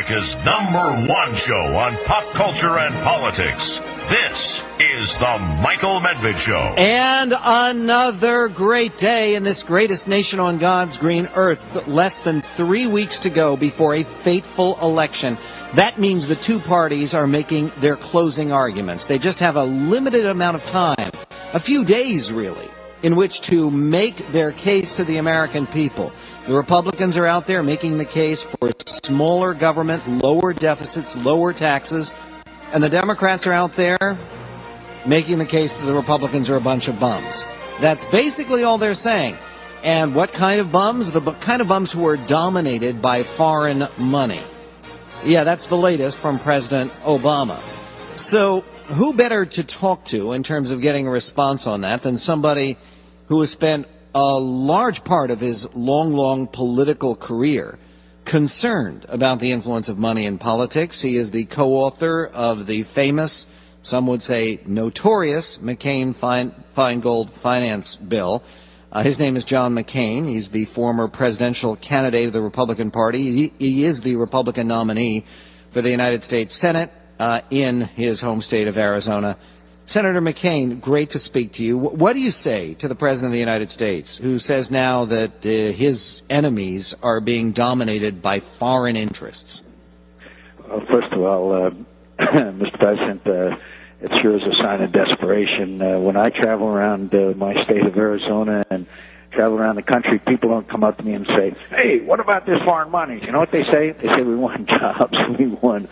America's #1 show on pop culture and politics. This is the Michael Medved Show. And another great day in this greatest nation on God's green earth. Less than 3 weeks to go before a fateful election. That means the two parties are making their closing arguments. They just have a limited amount of time, a few days really, in which to make their case to the American people. The Republicans are out there making the case for smaller government, lower deficits, lower taxes. And the Democrats are out there making the case that the Republicans are a bunch of bums. That's basically all they're saying. And what kind of bums? The kind of bums who are dominated by foreign money. Yeah, that's the latest from President Obama. So who better to talk to in terms of getting a response on that than somebody who has spent a large part of his long political career concerned about the influence of money in politics. He is the co-author of the famous, some would say notorious, McCain Feingold Finance Bill. His name is John McCain. He's the former presidential candidate of the Republican Party. He is the Republican nominee for the United States Senate in his home state of Arizona. Senator McCain, great to speak to you. What do you say to the President of the United States, who says now that his enemies are being dominated by foreign interests? Well, first of all, Mr. President, it sure is a sign of desperation. When I travel around my state of Arizona and travel around the country, people don't come up to me and say, hey, what about this foreign money? You know what they say? They say we want jobs, we want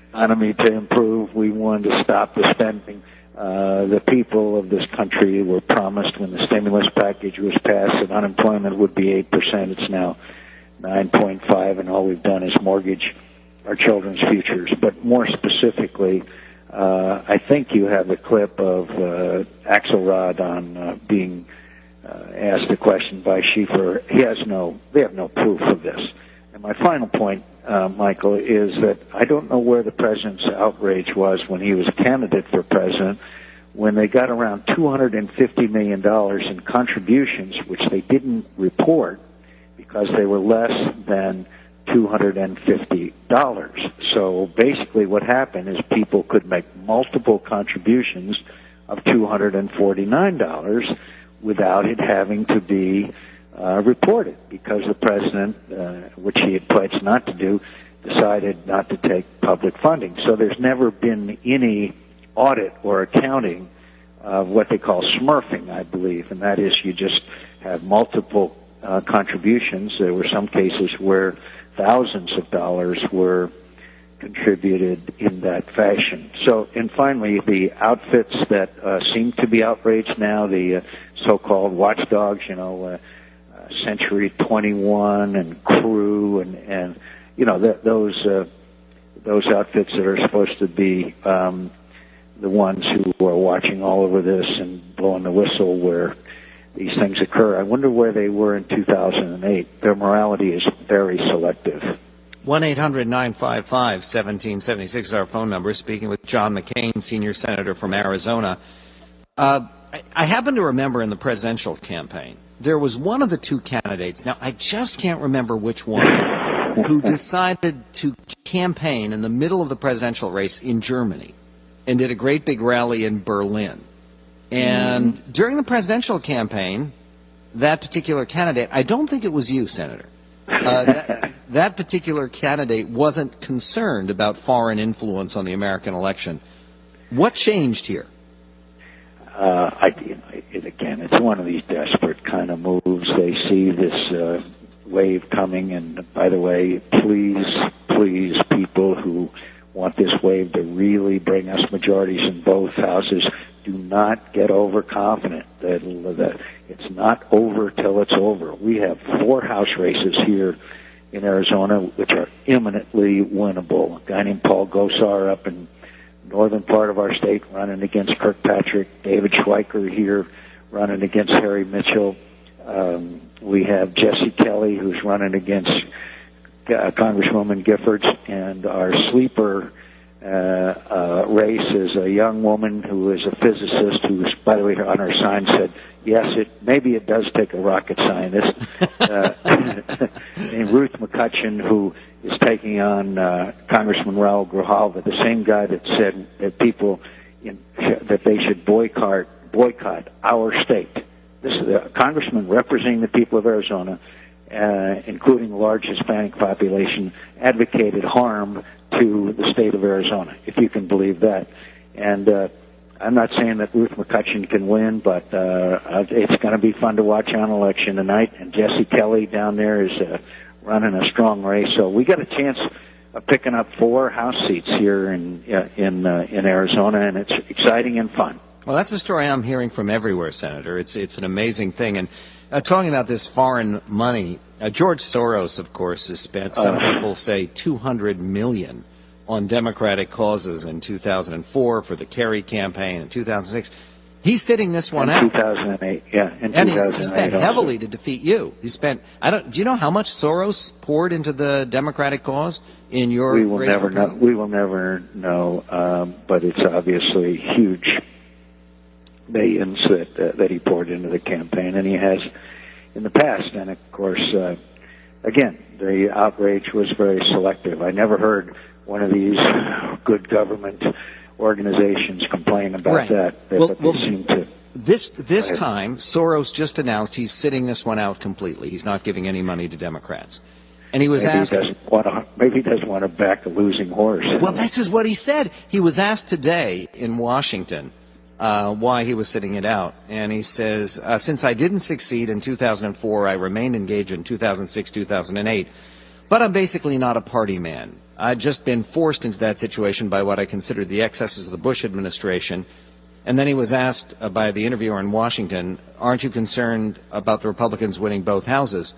economy to improve, we want to stop the spending. The people of this country were promised when the stimulus package was passed that unemployment would be 8%. It's now 9.5%, and all we've done is mortgage our children's futures. But more specifically, I think you have a clip of Axelrod on being asked a question by Schieffer. They have no proof of this. And my final point, Michael, is that I don't know where the president's outrage was when he was a candidate for president, when they got around $250 million in contributions, which they didn't report because they were less than $250. So basically what happened is people could make multiple contributions of $249 without it having to be reported, because the president, which he had pledged not to do, decided not to take public funding. So there's never been any audit or accounting of what they call smurfing, I believe, and that is you just have multiple contributions. There were some cases where thousands of dollars were contributed in that fashion. So, and finally, the outfits that seem to be outraged now, the so-called watchdogs, Century 21 and Crew and those outfits that are supposed to be the ones who are watching all over this and blowing the whistle where these things occur. I wonder where they were in 2008. Their morality is very selective. 1-800-955-1776 is our phone number. Speaking with John McCain, senior senator from Arizona. I happen to remember in the presidential campaign, there was one of the two candidates, now I just can't remember which one, who decided to campaign in the middle of the presidential race in Germany and did a great big rally in Berlin. And during the presidential campaign, that particular candidate, I don't think it was you, Senator, that particular candidate wasn't concerned about foreign influence on the American election. What changed here? Again, it's one of these desperate kind of moves. They see this wave coming, and by the way, please, people who want this wave to really bring us majorities in both houses, do not get overconfident. That it's not over till it's over. We have 4 House races here in Arizona which are imminently winnable. A guy named Paul Gosar up in northern part of our state running against Kirkpatrick, David Schweiker here running against Harry Mitchell. We have Jesse Kelly, who's running against Congresswoman Giffords, and our sleeper race is a young woman who is a physicist who's, by the way, on her sign said, yes, maybe it does take a rocket scientist, named Ruth McCutcheon, who is taking on Congressman Raul Grijalva, the same guy that said that people that they should boycott our state. This is a congressman representing the people of Arizona, including a large Hispanic population, advocated harm to the state of Arizona, if you can believe that. And I'm not saying that Ruth McCutcheon can win, but it's going to be fun to watch on election tonight. And Jesse Kelly down there is running a strong race. So we got a chance of picking up 4 House seats here in Arizona, and it's exciting and fun. Well, that's the story I'm hearing from everywhere, Senator. It's an amazing thing. And talking about this foreign money, George Soros, of course, has spent, some people say, $200 million on Democratic causes in 2004 for the Kerry campaign in 2006. He's sitting this one out. 2008, yeah. And he spent heavily to defeat you. He spent. Do you know how much Soros poured into the Democratic cause in your? We will never know. We will never know. But it's obviously huge millions that he poured into the campaign, and he has in the past. And of course, again, the outrage was very selective. I never heard one of these good government organizations complain about that. But they seem to. This time, Soros just announced he's sitting this one out completely. He's not giving any money to Democrats. And he was asked... Maybe he doesn't want to back a losing horse. Well, this is what he said. He was asked today in Washington why he was sitting it out. And he says, since I didn't succeed in 2004, I remained engaged in 2006, 2008. But I'm basically not a party man. I'd just been forced into that situation by what I considered the excesses of the Bush administration. And then he was asked by the interviewer in Washington, aren't you concerned about the Republicans winning both houses?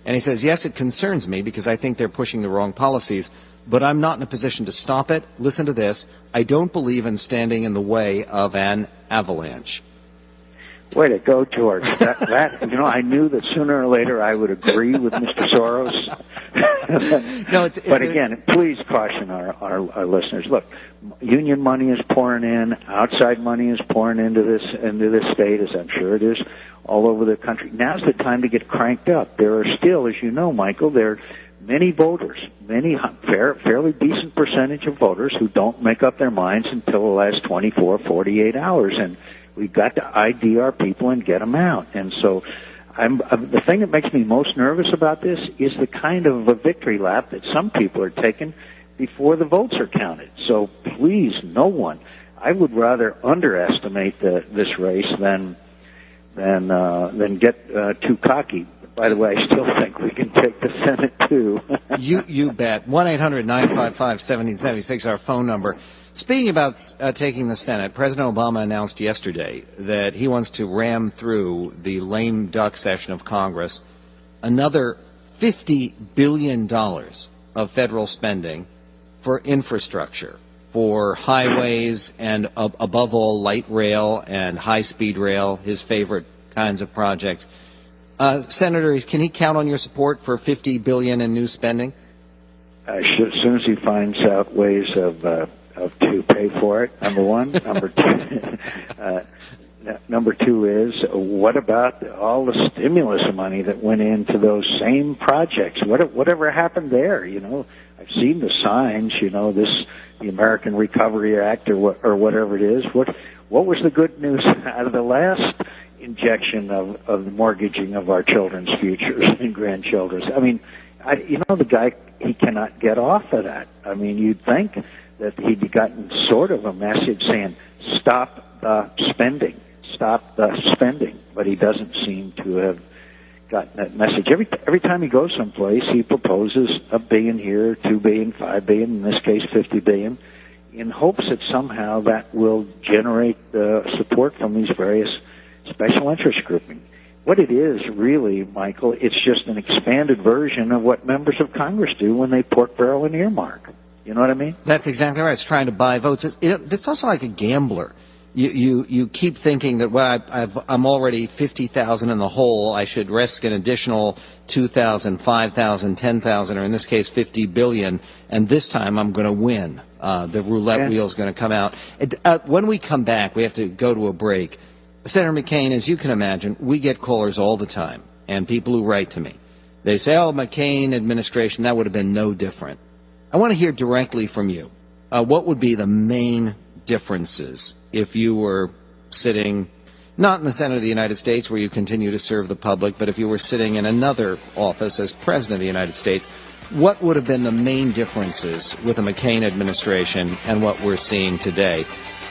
And he says, yes, it concerns me because I think they're pushing the wrong policies, but I'm not in a position to stop it. Listen to this. I don't believe in standing in the way of an avalanche. Way to go, George. I knew that sooner or later I would agree with Mr. Soros. But again, please caution our listeners. Look, union money is pouring in, outside money is pouring into this state, as I'm sure it is all over the country. Now's the time to get cranked up. There are still, as you know, Michael, there are many voters, fairly decent percentage of voters who don't make up their minds until the last 24, 48 hours, and we've got to ID our people and get them out. And so the thing that makes me most nervous about this is the kind of a victory lap that some people are taking before the votes are counted. So please, no one. I would rather underestimate this race than get too cocky. By the way, I still think we can take the Senate, too. You bet. 1-800-955-1776, our phone number. Speaking about taking the Senate, President Obama announced yesterday that he wants to ram through the lame duck session of Congress another $50 billion of federal spending for infrastructure, for highways and, above all, light rail and high-speed rail, his favorite kinds of projects. Senator, can he count on your support for $50 billion in new spending? As soon as he finds out ways to pay for it, number one. Number two is, what about all the stimulus money that went into those same projects? Whatever happened there? I've seen the signs. The American Recovery Act or whatever it is. What was the good news out of the last injection of the mortgaging of our children's futures and grandchildren's? I mean, the guy, he cannot get off of that. I mean, you'd think that he'd gotten sort of a message saying, stop the spending, but he doesn't seem to have gotten that message. Every time he goes someplace, he proposes $1 billion here, $2 billion, $5 billion, in this case $50 billion, in hopes that somehow that will generate support from these various special interest grouping. What it is really, Michael, it's just an expanded version of what members of Congress do when they pork barrel and earmark. You know what I mean? That's exactly right. It's trying to buy votes. It's also like a gambler. You keep thinking that, well, I'm already 50,000 in the hole. I should risk an additional 2,000, 5,000, 10,000, or in this case 50 billion, and this time I'm going to win. The roulette wheel is going to come out. When we come back, we have to go to a break. Senator McCain, as you can imagine, we get callers all the time, and people who write to me. They say, oh, McCain administration, that would have been no different. I want to hear directly from you. What would be the main differences if you were sitting, not in the Senate of the United States where you continue to serve the public, but if you were sitting in another office as President of the United States, what would have been the main differences with the McCain administration and what we're seeing today?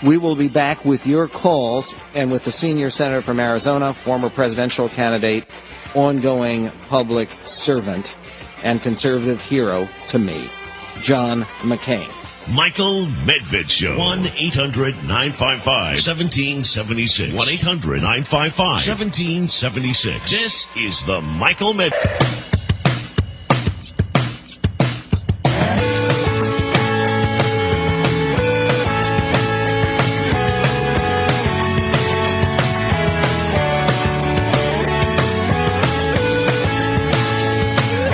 We will be back with your calls and with the senior senator from Arizona, former presidential candidate, ongoing public servant, and conservative hero to me, John McCain. Michael Medved Show. 1-800-955-1776. 1-800-955-1776. This is the Michael Medved.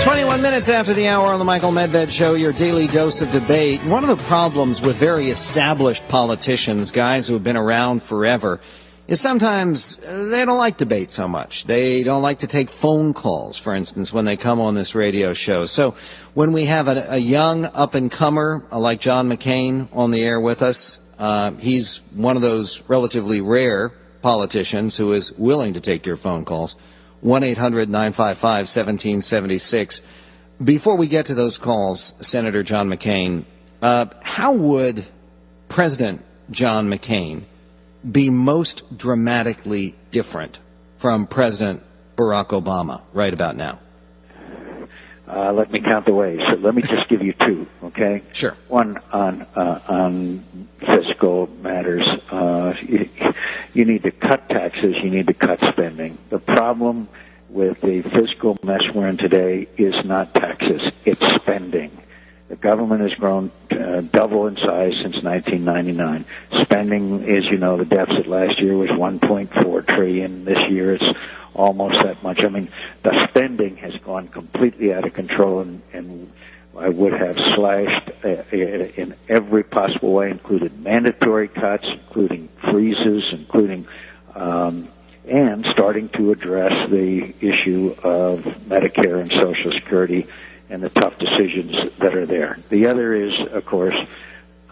21 minutes after the hour on the Michael Medved Show, your daily dose of debate. One of the problems with very established politicians, guys who have been around forever, is sometimes they don't like debate so much. They don't like to take phone calls, for instance, when they come on this radio show. So when we have a young up-and-comer like John McCain on the air with us, he's one of those relatively rare politicians who is willing to take your phone calls. 1-800-955-1776. Before we get to those calls, Senator John McCain, how would President John McCain be most dramatically different from President Barack Obama right about now? Let me count the ways. So let me just give you two, okay? Sure. One on fiscal matters. You need to cut taxes. You need to cut spending. The problem with the fiscal mess we're in today is not taxes. It's spending. The government has grown double in size since 1999. Spending, as you know, the deficit last year was $1.4 trillion. This year it's almost that much. I mean, the spending has gone completely out of control, and I would have slashed in every possible way, including mandatory cuts, including freezes, including and starting to address the issue of Medicare and Social Security and the tough decisions that are there. The other is, of course,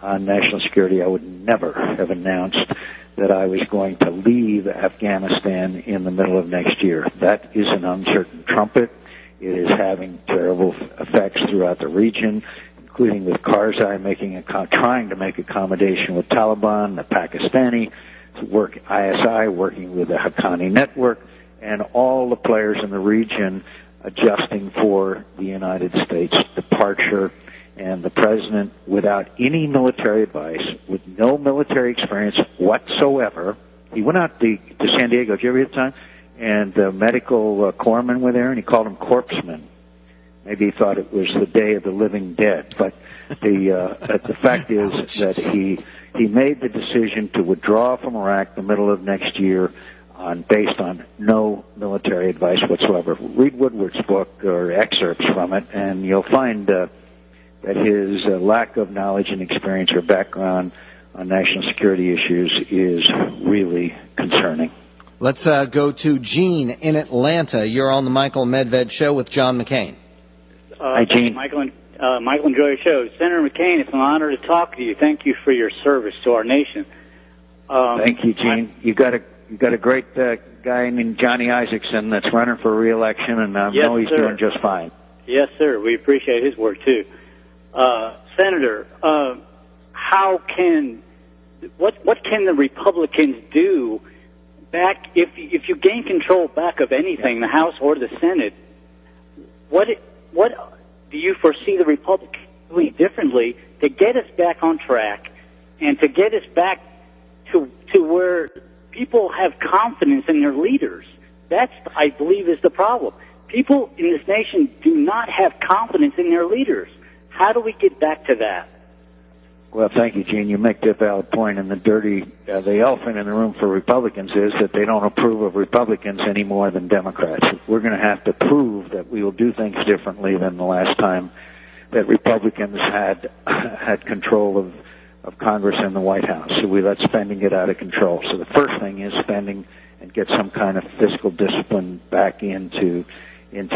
on national security. I would never have announced that I was going to leave Afghanistan in the middle of next year. That is an uncertain trumpet. It is having terrible effects throughout the region, including with Karzai trying to make accommodation with Taliban, the Pakistani, ISI working with the Haqqani network, and all the players in the region adjusting for the United States departure. And the president, without any military advice, with no military experience whatsoever, he went out to San Diego. Did you ever get time? And the medical corpsmen were there, and he called them corpsmen. Maybe he thought it was the Day of the Living Dead. But the fact is that he made the decision to withdraw from Iraq the middle of next year based on no military advice whatsoever. Read Woodward's book or excerpts from it, and you'll find that his lack of knowledge and experience or background on national security issues is really concerning. Let's go to Gene in Atlanta. You're on the Michael Medved Show with John McCain. Hi, Gene. Michael, enjoy your show. Senator McCain, it's an honor to talk to you. Thank you for your service to our nation. Thank you, Gene. You got a great guy named Johnny Isaacson that's running for re-election, and I know he's doing just fine. Yes, sir. We appreciate his work too. Senator, what can the Republicans do back if you gain control back of anything, the House or the Senate? What do you foresee the Republicans doing differently to get us back on track and to get us back to where people have confidence in their leaders? That's, I believe, is the problem. People in this nation do not have confidence in their leaders. How do we get back to that? Well, thank you, Gene. You make a valid point, and the elephant in the room for Republicans is that they don't approve of Republicans any more than Democrats. We're going to have to prove that we will do things differently than the last time that Republicans had control of Congress and the White House. So we let spending get out of control. So the first thing is spending and get some kind of fiscal discipline back into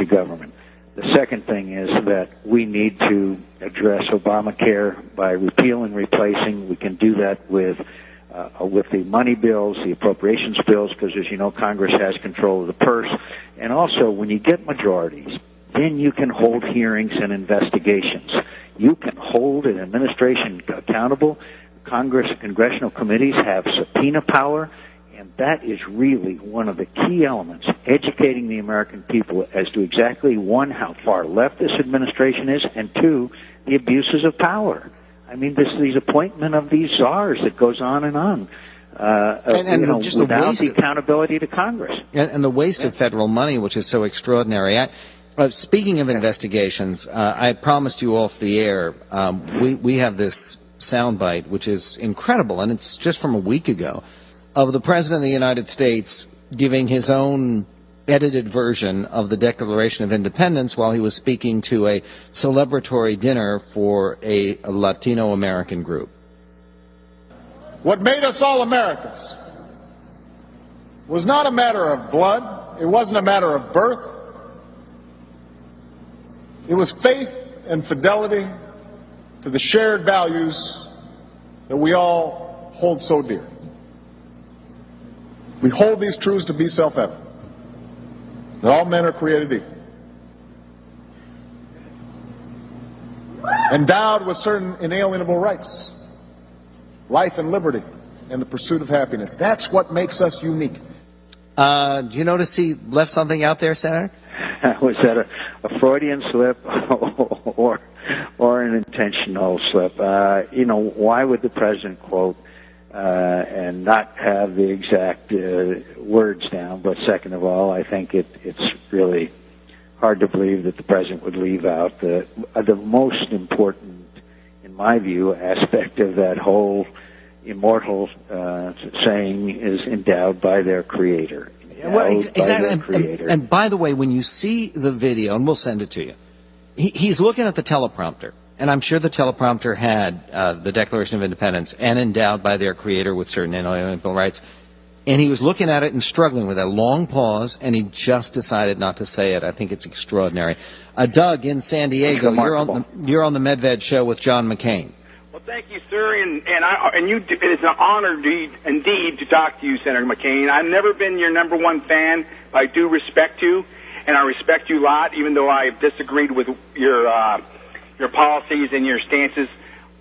government. The second thing is that we need to address Obamacare by repeal and replacing. We can do that with the money bills, the appropriations bills, because as you know, Congress has control of the purse. And also, when you get majorities, then you can hold hearings and investigations. You can hold an administration accountable. Congress and congressional committees have subpoena power, and that is really one of the key elements, educating the American people as to exactly, one, how far left this administration is, and two, the abuses of power. I mean, these appointment of these czars that goes on and on. Just without the accountability to Congress. And the waste of federal money, which is so extraordinary. Speaking of investigations, I promised you off the air, we have this soundbite, which is incredible, and it's just from a week ago, of the President of the United States giving his own edited version of the Declaration of Independence while he was speaking to a celebratory dinner for a Latino American group. What made us all Americans was not a matter of blood. It wasn't a matter of birth. It was faith and fidelity to the shared values that we all hold so dear. We hold these truths to be self-evident, that all men are created equal, endowed with certain inalienable rights, life and liberty, and the pursuit of happiness. That's what makes us unique. Do you notice he left something out there, Senator? Was that a Freudian slip or an intentional slip? Why would the president quote and not have the exact words down? But second of all, I think it's really hard to believe that the president would leave out the most important, in my view, aspect of that whole immortal saying is endowed by their creator. Well, exactly. And by the way, when you see the video, and we'll send it to you, he's looking at the teleprompter, and I'm sure the teleprompter had the Declaration of Independence and endowed by their creator with certain inalienable rights, and he was looking at it and struggling with a long pause, and he just decided not to say it. I think it's extraordinary. Doug in San Diego, you're on the Medved Show with John McCain. Well, thank you, sir, and you. It's an honor indeed to talk to you, Senator McCain. I've never been your number one fan, but I do respect you, and I respect you a lot, even though I've disagreed with your policies and your stances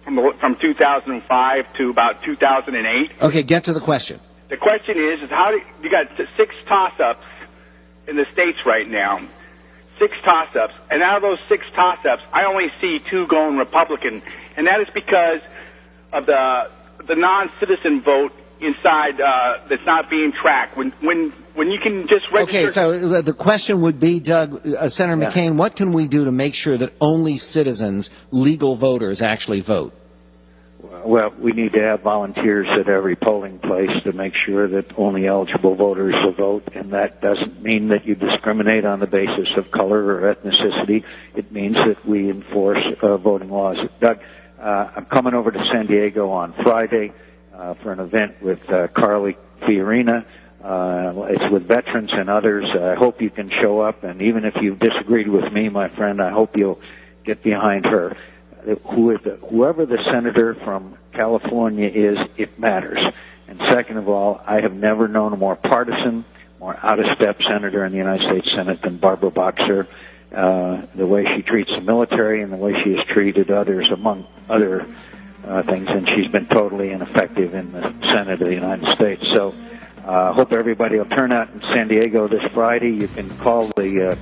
from 2005 to about 2008. Okay, get to the question. The question is how you got 6 toss-ups in the states right now. 6 toss-ups, and out of those 6 toss-ups, I only see 2 going Republican, and that is because of the non-citizen vote inside that's not being tracked. When you can just register. Okay, so the question would be, Doug, Senator McCain, what can we do to make sure that only citizens, legal voters, actually vote? Well, we need to have volunteers at every polling place to make sure that only eligible voters will vote, and that doesn't mean that you discriminate on the basis of color or ethnicity. It means that we enforce voting laws. Doug, I'm coming over to San Diego on Friday for an event with Carly Fiorina. It's with veterans and others. I hope you can show up, and even if you've disagreed with me, my friend, I hope you'll get behind her. Whoever the senator from California is, it matters. And second of all, I have never known a more partisan, more out-of-step senator in the United States Senate than Barbara Boxer. The way she treats the military and the way she has treated others, among other things, and she's been totally ineffective in the Senate of the United States. So hope everybody will turn out in San Diego this Friday. You can call the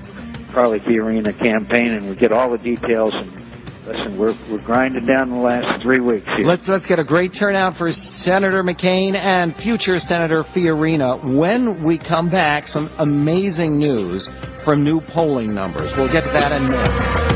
Carly Fiorina campaign, and we'll get all the details. And listen, we're grinding down the last 3 weeks here. Let's get a great turnout for Senator McCain and future Senator Fiorina. When we come back, some amazing news from new polling numbers. We'll get to that in a minute.